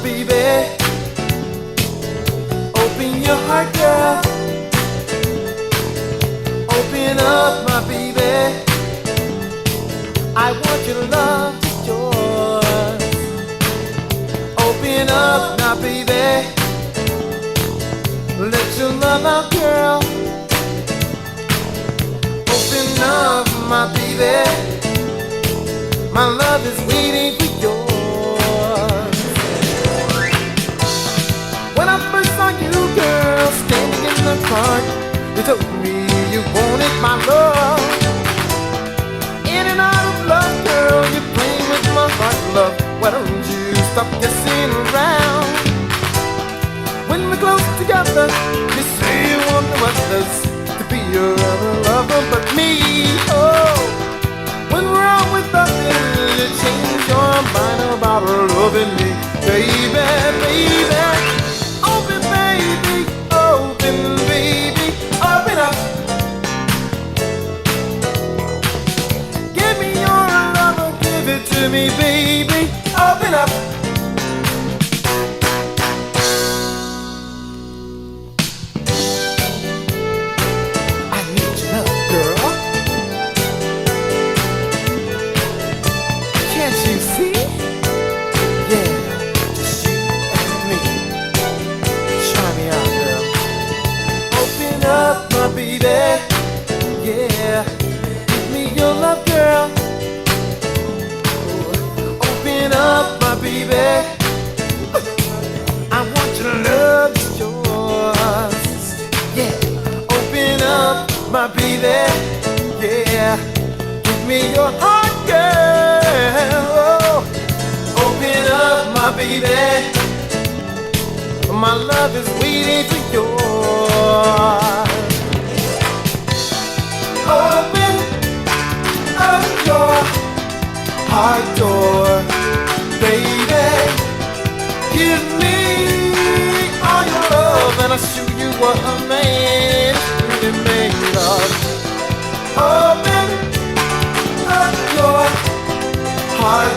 baby. Open your heart, girl. Open up, my baby. I want your love just yours. Open up now, baby. Let your love out, girl. Open up, my baby. My love is waiting for yours. When I first saw you, girl, standing in the park, you told me you wanted my love. In and out of love, girl, you're playing with my heart, love. Why don't you stop guessing around? When we're close together, you say you want no others to be your other lover but me. Oh, when we're out with nothing, you change your mind about loving me, baby, baby. Open, baby, open, baby, open up. Give me your love, give it to me, baby. Open up. I need your love, girl. Can't you see? Yeah, just you and me. Try me out, girl. Open up, my baby. Yeah, give me your love, girl. Open up, my baby. I want your love, it's yours. Yeah, open up, my baby. Yeah, give me your heart, girl. Open up, my baby. My love is waiting for yours. Open up your heart door, baby. Give me all your love and I'll show you what a man is really made of. Open up your heart